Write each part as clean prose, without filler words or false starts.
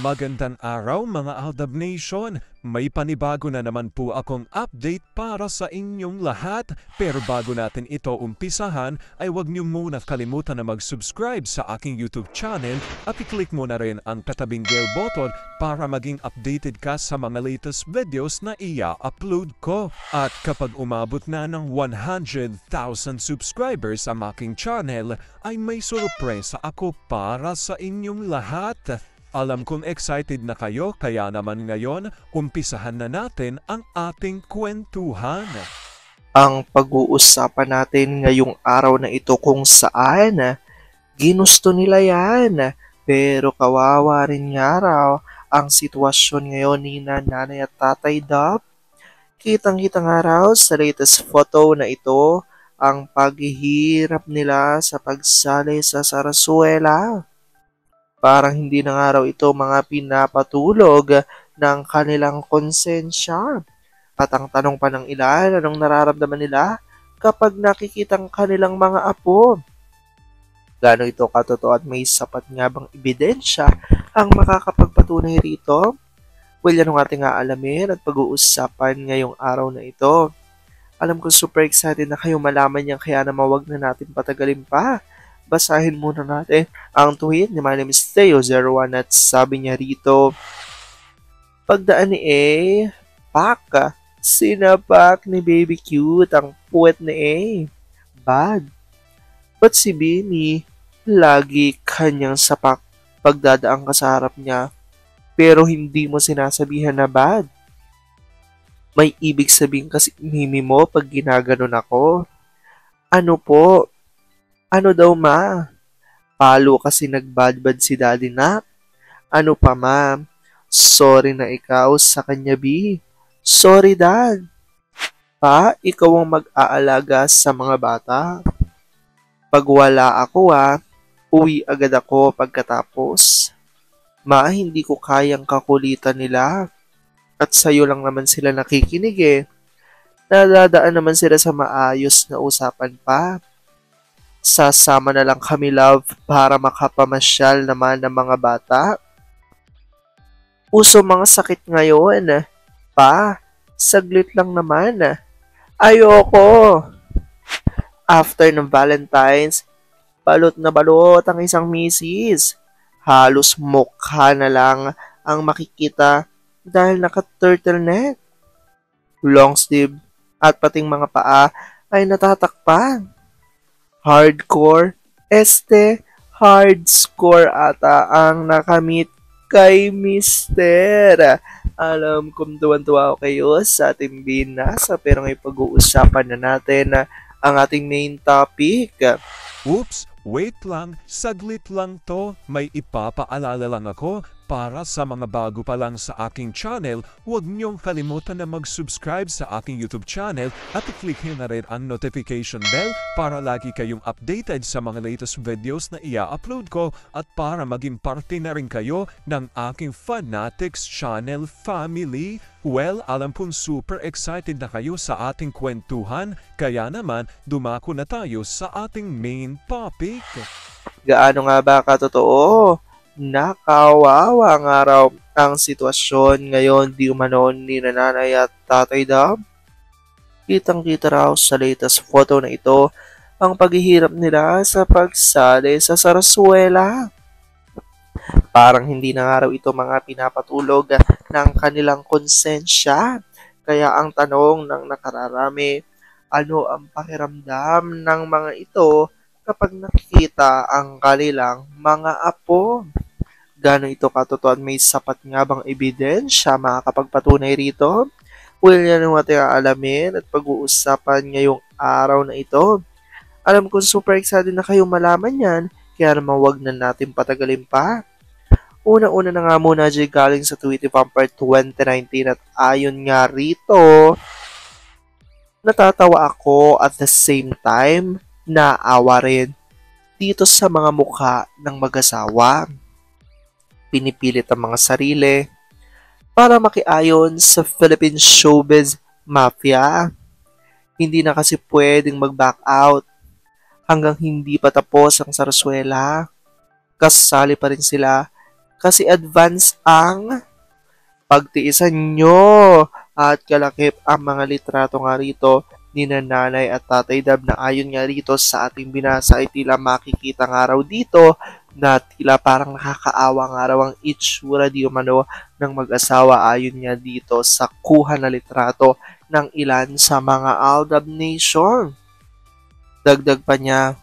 Magandang araw mga Aldab Nation! May panibago na naman po akong update para sa inyong lahat. Pero bago natin ito umpisahan ay huwag niyo muna kalimutan na mag-subscribe sa aking YouTube channel at i-click mo na rin ang katabing bell button para maging updated ka sa mga latest videos na i-upload ko. At kapag umabot na ng 100,000 subscribers ang aking channel ay may sorpresa ako para sa inyong lahat. Alam kong excited na kayo kaya naman ngayon, umpisahan na natin ang ating kwentuhan. Ang pag-uusapan natin ngayong araw na ito kung saan ginusto nila yan. Pero kawawa rin nga raw ang sitwasyon ngayon ni Nanay at Tatay Dap. Kitang-kita nga raw sa latest photo na ito ang paghihirap nila sa pagsali sa Sarasuela. Parang hindi na nga raw ito mga pinapatulog ng kanilang konsensya. At ang tanong pa ng ilan, anong nararamdaman nila kapag nakikitang kanilang mga apo? Gaano ito katotoo at may sapat nga bang ebidensya ang makakapagpatunay rito? Well, yan ang ating aalamin at pag-uusapan ngayong araw na ito. Alam ko super excited na kayo malaman yan kaya naman wag na natin patagalin pa. Basahin muna natin ang tweet ni My Name is Theo01 at sabi niya rito, pagdaan ni A, Pak, sinapak ni Baby Cute ang puwet ni A. Bad. Ba't si Bini lagi kanyang sapak pagdadaan ka sa harap niya pero hindi mo sinasabihan na bad? May ibig sabihin kasi mimi mo pag ginaganon ako. Ano po? Ano daw ma? Palo kasi nagbadbad si daddy na. Ano pa ma? Sorry na ikaw sa kanya B. Sorry dad. Pa, ikaw ang mag-aalaga sa mga bata. Pag wala ako uwi agad ako pagkatapos. Ma, hindi ko kayang kakulitan nila. At sa'yo lang naman sila nakikinig eh. Nadadaan naman sila sa maayos na usapan pa. Sasama na lang kami love para makapamasyal naman ng mga bata. Uso mga sakit ngayon. Pa, saglit lang naman. Ayoko. After ng Valentine's, balot na balot ang isang misis. Halos mukha na lang ang makikita dahil naka-turtleneck. Long sleeve at pating mga paa ay natatakpan. Hardcore, hard score ata ang nakamit kay Mister. Alam kong tuwan-tuwa ako kayo sa ating binasa pero ngayon pag-uusapan na natin ang ating main topic. Oops, wait lang, saglit lang to. May ipapaalala lang ako. Para sa mga bago pa lang sa aking channel, huwag niyong kalimutan na mag-subscribe sa aking YouTube channel at i-click nyo na rin ang notification bell para lagi kayong updated sa mga latest videos na i-upload ko at para maging parte na rin kayo ng aking Fanatics channel family. Well, alam kong super excited na kayo sa ating kwentuhan, kaya naman dumako na tayo sa ating main topic. Gaano nga ba katotoo? Nakawawa nga raw ang sitwasyon ngayon di umano ni Nanay at Tatay Dab. Kitang-kita raw sa latest photo na ito ang paghihirap nila sa pagsali sa Sarasuela. Parang hindi na nga raw ito mga pinapatulog ng kanilang konsensya. Kaya ang tanong ng nakararami, ano ang pakiramdam ng mga ito kapag nakikita ang kanilang mga apo? Gano'n ito katotoo at may sapat nga bang ebidensya makakapagpatunay rito? Well, yan ang ating aalamin at pag-uusapan ngayong araw na ito. Alam ko super excited na kayong malaman yan, kaya naman wag na natin patagalin pa. Una-una na nga muna dyan galing sa Tweety Vampire 2019 at ayon nga rito, natatawa ako at the same time naawa rin dito sa mga mukha ng mag-asawa. Pinipilit ang mga sarili para makiayon sa Philippine showbiz mafia. Hindi na kasi pwedeng mag-back out hanggang hindi pa tapos ang Sarsuela. Kasali pa rin sila kasi advance ang pagtiisan nyo at kalakip ang mga litrato nga rito ni Nanay at Tatay Dab na ayon nga rito sa ating binasa ay tila makikita nga raw dito na tila parang nakakaawa nga raw ang itsura di umano ng mag-asawa ayon nga dito sa kuha na litrato ng ilan sa mga Aldab Nation. Dagdag pa niya,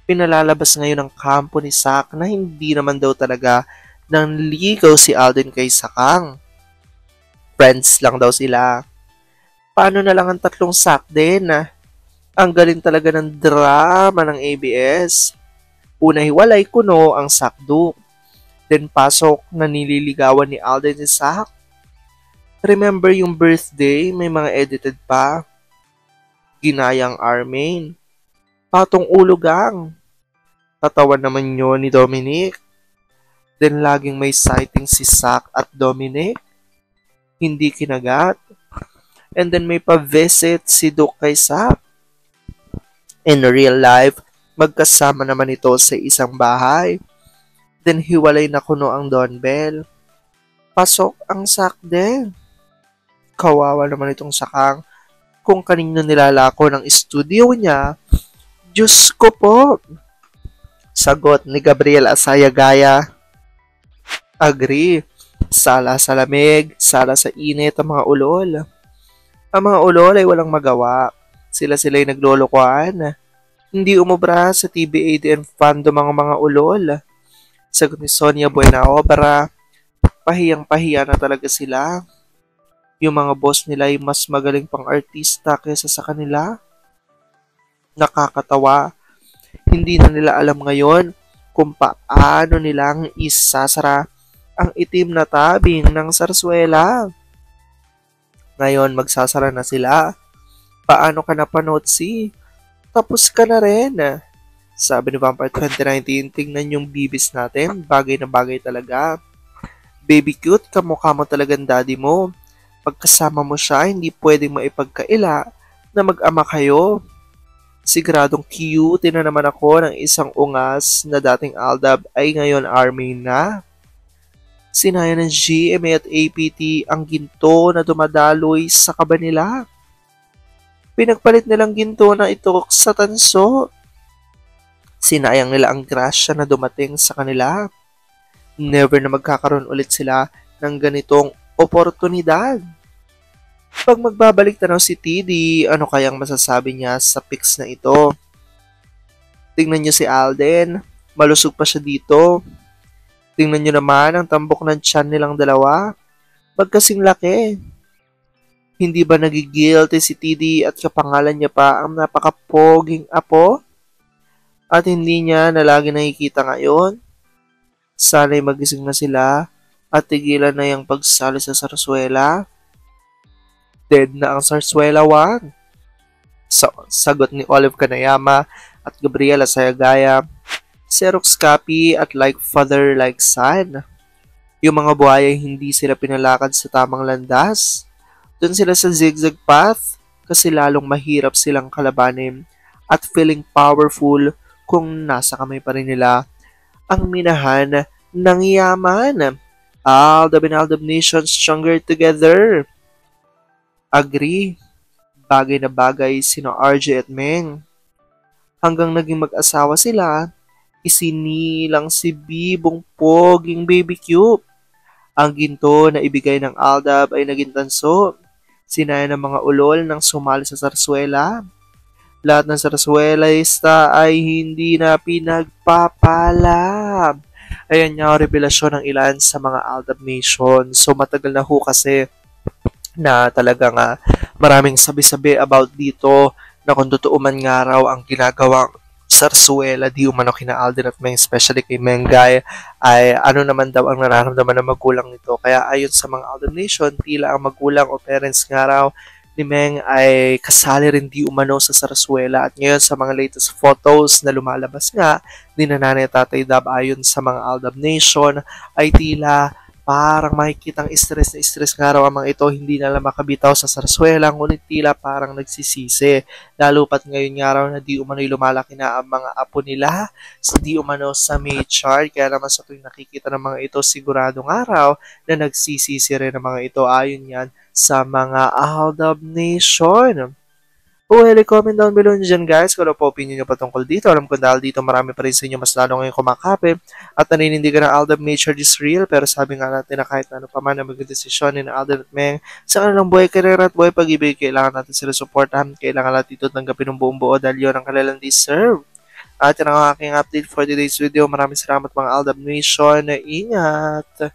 pinalalabas ngayon ng kampo ni Sak na hindi naman daw talaga nanligaw si Alden kay Sakang. Friends lang daw sila. Paano na lang ang tatlong Sak din? Ang galing talaga ng drama ng ABS. Una hiwalay kuno ang Sakdo. Then pasok na nililigawan ni Alden si Sak. Remember yung birthday, may mga edited pa. Ginayang Armain. Patong ulugang. Tatawan naman yun ni Dominic. Then laging may sighting si Sak at Dominic. Hindi kinagat. And then may pa-visit si Duke kay Sak. In real life, magkasama naman ito sa isang bahay. Then hiwalay na kuno ang Don Bell. Pasok ang Sak din. Kawawa naman itong Sakang. Kung kanino nilalako ng studio niya, Diyos ko po. Sagot ni Gabriel Asaya-Gaya. Agree. Sala sa lamig, sala sa init ang mga ulol. Ang mga ulol ay walang magawa. Sila-sila'y naglolokohan. Hindi umubra sa TBADN fandom ang mga ulol. Sagot ni Sonia Buenaobra, pahiyang-pahiya na talaga sila. Yung mga boss nila ay mas magaling pang artista kaysa sa kanila. Nakakatawa. Hindi na nila alam ngayon kung paano nilang isasara ang itim na tabing ng Sarsuela. Ngayon, magsasara na sila. Paano ka napanood si? Tapos ka na rin. Sabi ni Vampire 2019, tingnan yung bibis natin. Bagay na bagay talaga. Baby cute, kamukha mo talagang daddy mo. Pagkasama mo siya, hindi pwedeng maipagkaila na mag-ama kayo. Siguradong cute na naman ako ng isang ungas na dating Aldab ay ngayon Armain na. Sinaya ng GMA at APT ang ginto na dumadaloy sa kaba nila. Pinagpalit nilang ginto na ito sa tanso. Sinayang nila ang grasya na dumating sa kanila. Never na magkakaroon ulit sila ng ganitong oportunidad. Pag magbabalik tanaw si TD, ano kayang masasabi niya sa pics na ito? Tingnan niyo si Alden, malusog pa siya dito. Tingnan niyo naman ang tambok ng tiyan nilang dalawa. Magkasing laki. Hindi ba nagigilty si TD at kapangalan niya pa ang napakapoging apo? At hindi niya na lagi nakikita ngayon? Sana'y magising na sila at tigilan na yung pagsali sa Sarsuela. Dead na ang Sarsuela 1. Sagot ni Olive Kanayama at Gabriela Sayagaya. Xerox copy at like father like son. Yung mga buhay ay hindi sila pinalakad sa tamang landas. Doon sila sa zigzag path kasi lalong mahirap silang kalabanin at feeling powerful kung nasa kamay pa rin nila ang minahan ng yaman. Aldab and Aldab Nation stronger together. Agree. Bagay na bagay sino RJ at Meng. Hanggang naging mag-asawa sila, isinilang si Bibong poging baby cute. Ang ginto na ibigay ng Aldab ay naging tanso. Sinaya ng mga ulol nang sumali sa Sarsuela. Lahat ng Sarsuelaista ay hindi na pinagpapalab. Ayan nga ang revelasyon ng ilan sa mga Aldab Nation. So matagal na ho kasi na talagang maraming sabi-sabi about dito na kung totoo man nga raw ang ginagawang Sarsuela di umano kina Alden at Meng, especially kay Mengay, ay ano naman daw ang nararamdaman ng magulang nito. Kaya ayon sa mga Aldab Nation, tila ang magulang o parents nga raw ni Meng ay kasali rin di umano sa Sarsuela. At ngayon sa mga latest photos na lumalabas nga ni Nanay at Tatay Dab ayon sa mga Aldab Nation ay tila Parang makikitang stress na stress nga raw ang mga ito, hindi na lang makabitaw sa sarsuela, ngunit tila parang nagsisisi. Lalo pat ngayon nga raw na di umano'y lumalaki na ang mga apo nila, di umano sa May chart. Kaya naman sa tuwing nakikita ng mga ito, siguradong araw na nagsisisi rin ang mga ito ayon yan sa mga Aldab Nation. Well, comment down below nyo dyan guys kung ano po opinion nyo patungkol dito. Alam ko dahil dito marami pa rin sa inyo mas lalo ngayon kumakapit at naninindigan ng Aldab Nature is real, pero sabi nga natin na kahit ano pa man na maging desisyon ni Aldab at Meng sa kanilang buhay, karera at buhay pag-ibig, kailangan natin sila supportahan, kailangan natin ito tanggapin ng buong buo dahil yun ang kanilang deserve. At yan ang aking update for today's video. Maraming salamat mga Aldab Nation. Ingat!